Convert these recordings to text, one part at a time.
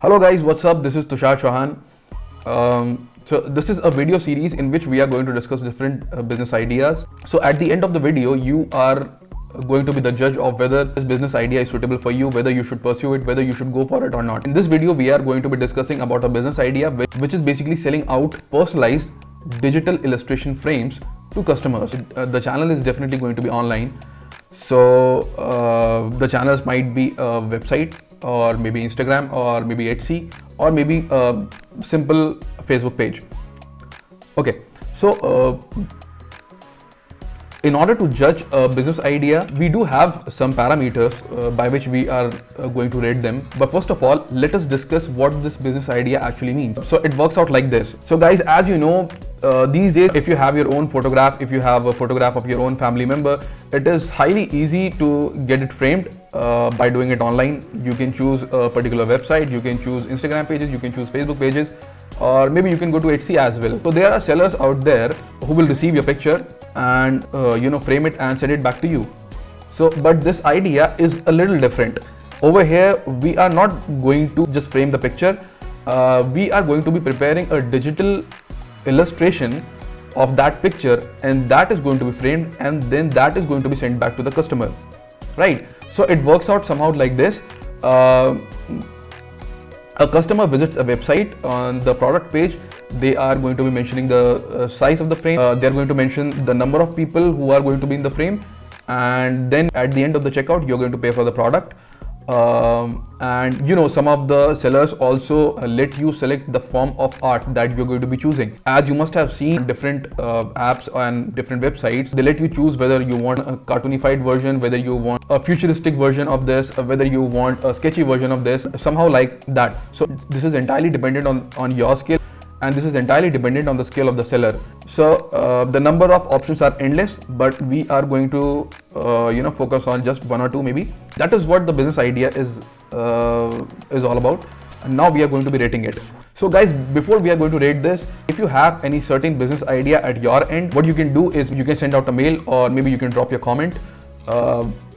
Hello guys, what's up? This is Tushar Chauhan. So this is a video series in which we are going to discuss different business ideas. So at the end of the video, you are going to be the judge of whether this business idea is suitable for you, whether you should pursue it, whether you should go for it or not. In this video, we are going to be discussing about a business idea which is basically selling out personalized digital illustration frames to customers. The channel is definitely going to be online. So the channels might be a website or maybe Instagram or maybe Etsy or maybe a simple Facebook page. Okay, so in order to judge a business idea, we do have some parameters by which we are going to rate them. But first of all, let us discuss what this business idea actually means. So it works out like this. So guys, as you know, these days, if you have your own photograph, if you have a photograph of your own family member, it is highly easy to get it framed by doing it online. You can choose a particular website, you can choose Instagram pages, you can choose Facebook pages, or maybe you can go to Etsy as well. So there are sellers out there who will receive your picture and frame it and send it back to you. So but this idea is a little different. Over here, we are not going to just frame the picture. We are going to be preparing a digital illustration of that picture, and that is going to be framed, and then that is going to be sent back to the customer, right? So it works out somehow like this. A customer visits a website. On the product page, they are going to be mentioning the size of the frame. They're going to mention the number of people who are going to be in the frame, and then at the end of the checkout, you're going to pay for the product. And some of the sellers also let you select the form of art that you're going to be choosing. As you must have seen different apps and different websites, they let you choose whether you want a cartoonified version, whether you want a futuristic version of this, whether you want a sketchy version of this, somehow like that. So this is entirely dependent on your skill, and this is entirely dependent on the skill of the seller. So the number of options are endless, but we are going to focus on just one or two maybe. That is what the business idea is all about, and now we are going to be rating it. So guys, before we are going to rate this, if you have any certain business idea at your end, what you can do is you can send out a mail, or maybe you can drop your comment.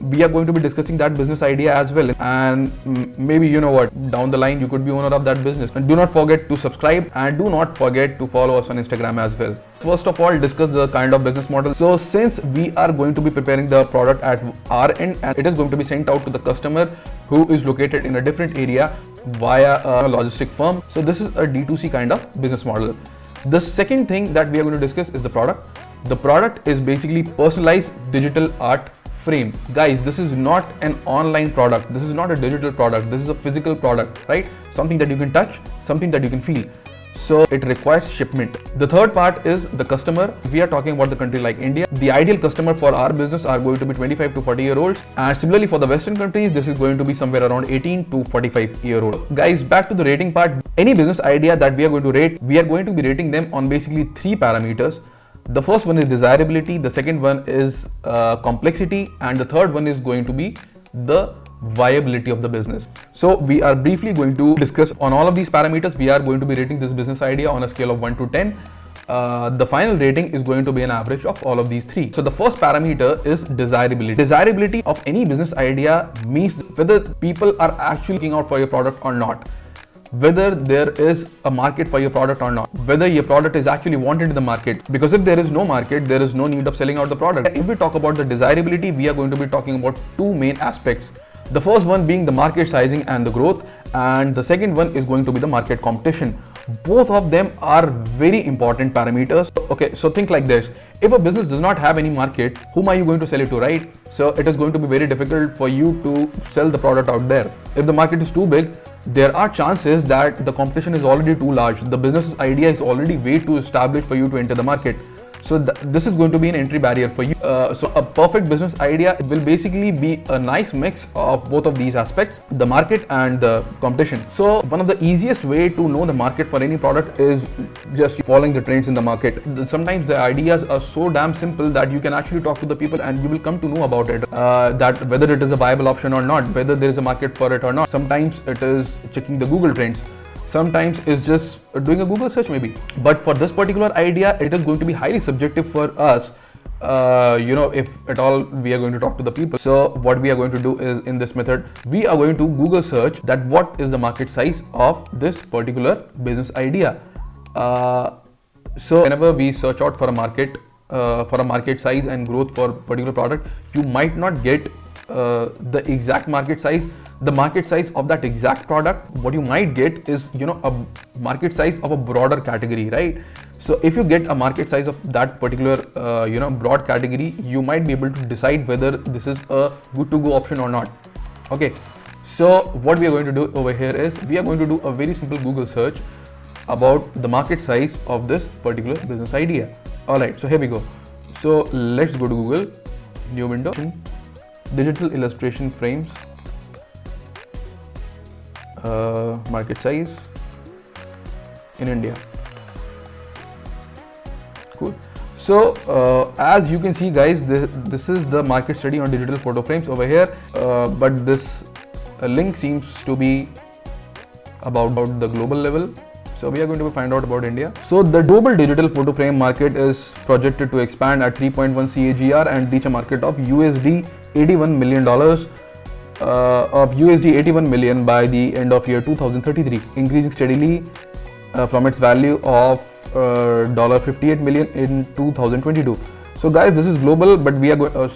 We are going to be discussing that business idea as well, and maybe down the line you could be owner of that business. And do not forget to subscribe, and do not forget to follow us on Instagram as well. First of all, discuss the kind of business model. So since we are going to be preparing the product at our end, and it is going to be sent out to the customer who is located in a different area via a logistic firm, so this is a D2C kind of business model. The second thing that we are going to discuss is the product. The product is basically personalized digital art frame. Guys, this is not an online product. This is not a digital product. This is a physical product, right? Something that you can touch, something that you can feel. So it requires shipment. The third part is the customer. If we are talking about the country like India, the ideal customer for our business are going to be 25 to 40 year olds. And similarly for the Western countries, this is going to be somewhere around 18 to 45 year old. Guys, back to the rating part. Any business idea that we are going to rate, we are going to be rating them on basically three parameters. The first one is desirability, the second one is complexity, and the third one is going to be the viability of the business. So we are briefly going to discuss on all of these parameters. We are going to be rating this business idea on a scale of 1 to 10. The final rating is going to be an average of all of these three. So the first parameter is desirability. Desirability of any business idea means whether people are actually looking out for your product or not, whether there is a market for your product or not, whether your product is actually wanted in the market. Because if there is no market, there is no need of selling out the product. If we talk about the desirability, we are going to be talking about two main aspects. The first one being the market sizing and the growth, and the second one is going to be the market competition. Both of them are very important parameters. Okay, so think like this. If a business does not have any market, whom are you going to sell it to, right? So it is going to be very difficult for you to sell the product out there. If the market is too big, there are chances that the competition is already too large. The business idea is already way too established for you to enter the market. So this is going to be an entry barrier for you. So a perfect business idea will basically be a nice mix of both of these aspects, the market and the competition. So one of the easiest way to know the market for any product is just following the trends in the market. Sometimes the ideas are so damn simple that you can actually talk to the people and you will come to know about it, that whether it is a viable option or not, whether there is a market for it or not. Sometimes it is checking the Google trends. Sometimes it's just doing a Google search maybe. But for this particular idea, it is going to be highly subjective for us if at all we are going to talk to the people. So what we are going to do is, in this method, we are going to Google search that what is the market size of this particular business idea. So whenever we search out for a market size and growth for particular product, you might not get the exact market size, the market size of that exact product. What you might get is, a market size of a broader category, right? So if you get a market size of that particular, broad category, you might be able to decide whether this is a good to go option or not. Okay. So what we are going to do over here is, we are going to do a very simple Google search about the market size of this particular business idea. All right. So here we go. So let's go to Google, new window, digital illustration frames, market size in India. Cool. So as you can see, guys, this is the market study on digital photo frames over here, but this link seems to be about the global level. So we are going to find out about India. So the global digital photo frame market is projected to expand at 3.1 CAGR and reach a market of $81 million $81 million by the end of year 2033, increasing steadily from its value of $58 million in 2022. So guys, this is global, but we are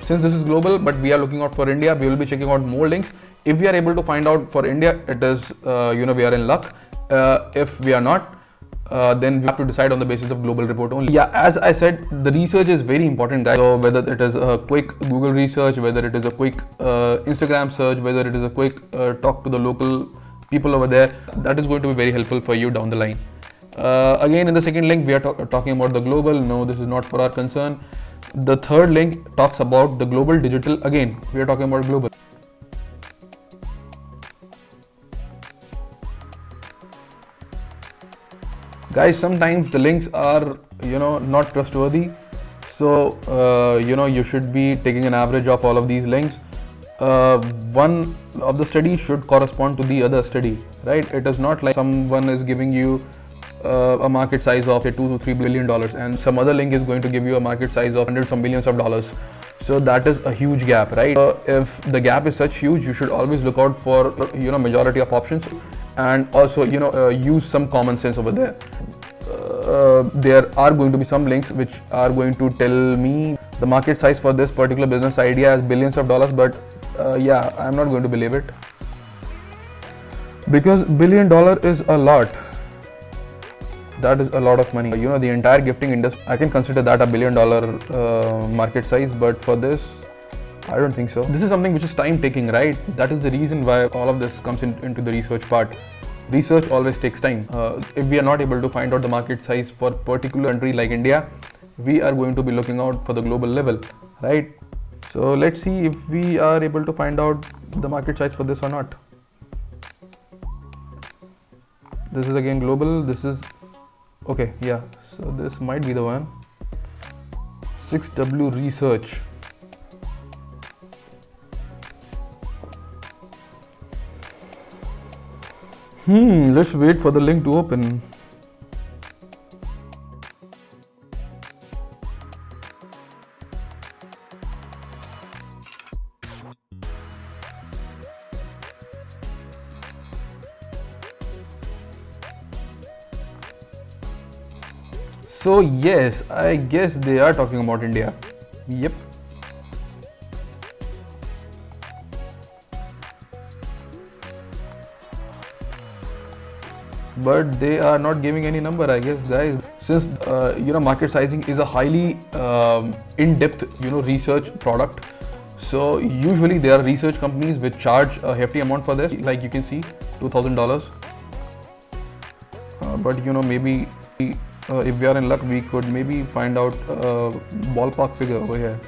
since this is global, but we are looking out for India. We will be checking out more links. If we are able to find out for India, it is we are in luck. If we are not, then we have to decide on the basis of global report only. Yeah, as I said, the research is very important, guys. So whether it is a quick Google research, whether it is a quick Instagram search, whether it is a quick talk to the local people over there, that is going to be very helpful for you down the line. Again, in the second link, we are talking about the global. No, this is not for our concern. The third link talks about the global digital. Again, we are talking about global. Guys, sometimes the links are, not trustworthy. So, you should be taking an average of all of these links. One of the studies should correspond to the other study, right? It is not like someone is giving you a market size of $2 to $3 billion and some other link is going to give you a market size of hundreds of millions of dollars. So that is a huge gap, right? If the gap is such huge, you should always look out for, majority of options, and also, use some common sense over there. There are going to be some links which are going to tell me the market size for this particular business idea is billions of dollars, but yeah, I'm not going to believe it, because $1 billion is a lot. That is a lot of money. The entire gifting industry, I can consider that $1 billion market size, but for this, I don't think so. This is something which is time taking, right? That is the reason why all of this comes into the research part. Research always takes time. If we are not able to find out the market size for a particular country like India, we are going to be looking out for the global level, right? So let's see if we are able to find out the market size for this or not. This is again global. This is okay. Yeah. So this might be the one. 6W research. Let's wait for the link to open. So yes, I guess they are talking about India. Yep. But they are not giving any number, I guess, guys. Since market sizing is a highly in-depth research product, so usually there are research companies which charge a hefty amount for this, like you can see, $2,000. But maybe if we are in luck, we could maybe find out a ballpark figure over here.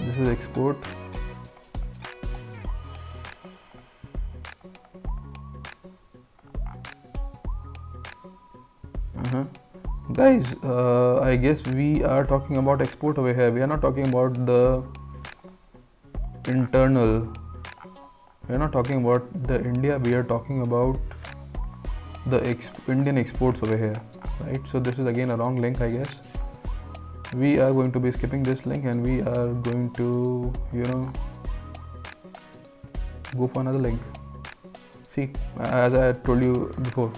This is export. Guys, I guess we are talking about export over here. We are not talking about the internal. We're not talking about the India, we are talking about the Indian exports over here, right? So this is again a wrong link, I guess. We are going to be skipping this link and we are going to, go for another link. See, as I told you before,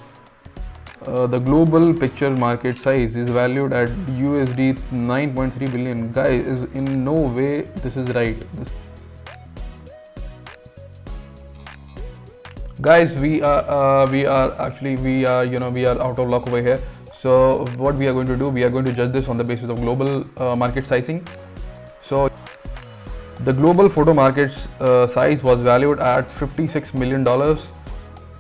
the global picture market size is valued at USD 9.3 billion. Guys, is in no way this is right. Guys, we are out of luck over here. So what we are going to do, we are going to judge this on the basis of global market sizing. So the global photo market size was valued at $56 million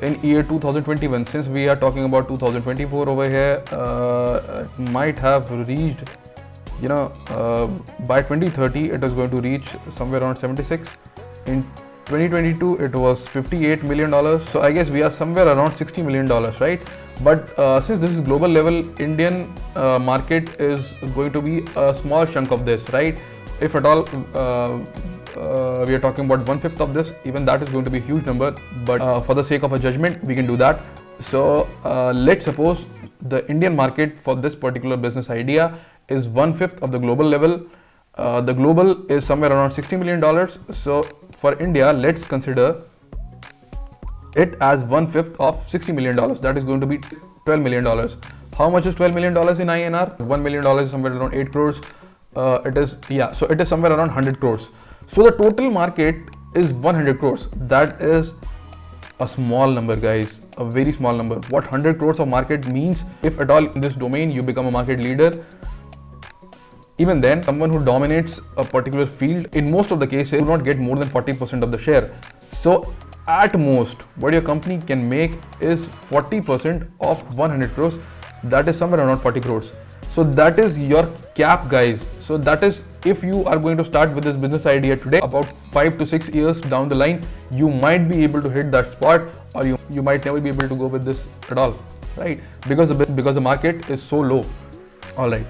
in year 2021. Since we are talking about 2024 over here, it might have reached, by 2030 it is going to reach somewhere around 76. In 2022 it was $58 million. So I guess we are somewhere around $60 million, right? But since this is global level, Indian market is going to be a small chunk of this, right? If at all we are talking about 1/5 of this, even that is going to be a huge number, but for the sake of a judgment we can do that. So let's suppose the Indian market for this particular business idea is 1/5 of the global level. The global is somewhere around $60 million. So for India, let's consider it as 1/5 of $60 million. That is going to be $12 million. How much is $12 million in INR? $1 million is somewhere around 8 crores. So it is somewhere around 100 crores. So the total market is 100 crores. That is a small number, guys, a very small number. What 100 crores of market means, if at all in this domain you become a market leader, even then someone who dominates a particular field, in most of the cases, will not get more than 40% of the share. So at most what your company can make is 40% of 100 crores. That is somewhere around 40 crores. So that is your cap, guys. So that is, if you are going to start with this business idea today, about 5 to 6 years down the line, you might be able to hit that spot, or you might never be able to go with this at all, right? Because the market is so low. All right.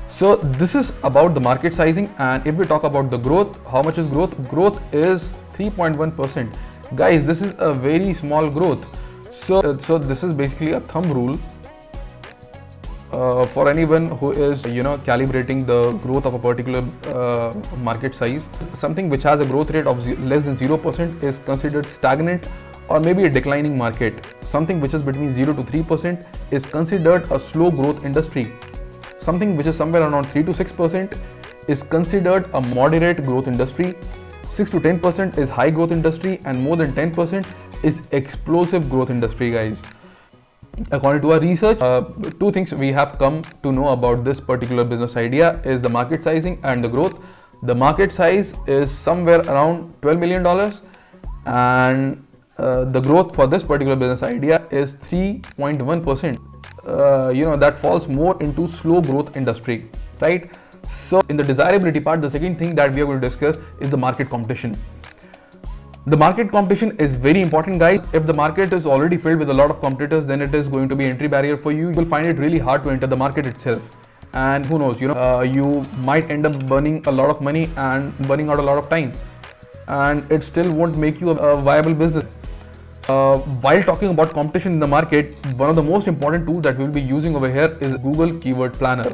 So this is about the market sizing, and if we talk about the growth, how much is growth? Growth is 3.1%. Guys, this is a very small growth. So this is basically a thumb rule for anyone who is calibrating the growth of a particular market size. Something which has a growth rate of less than 0% is considered stagnant or maybe a declining market. Something which is between 0 to 3% is considered a slow growth industry. Something which is somewhere around 3 to 6% is considered a moderate growth industry. 6 to 10% is high growth industry, and more than 10% is explosive growth industry, guys. According to our research, two things we have come to know about this particular business idea is the market sizing and the growth. The market size is somewhere around $12 million, and the growth for this particular business idea is 3.1%. That falls more into slow growth industry, right? So in the desirability part, the second thing that we are going to discuss is the market competition. The market competition is very important, guys. If the market is already filled with a lot of competitors, then it is going to be entry barrier for you. You will find it really hard to enter the market itself. And who knows, you might end up burning a lot of money and burning out a lot of time, and it still won't make you a viable business. While talking about competition in the market, one of the most important tools that we'll be using over here is Google Keyword Planner.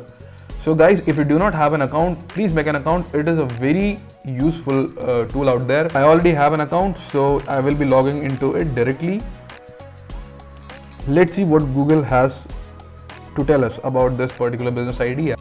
So guys, if you do not have an account, please make an account. It is a very useful tool out there. I already have an account, so I will be logging into it directly. Let's see what Google has to tell us about this particular business idea.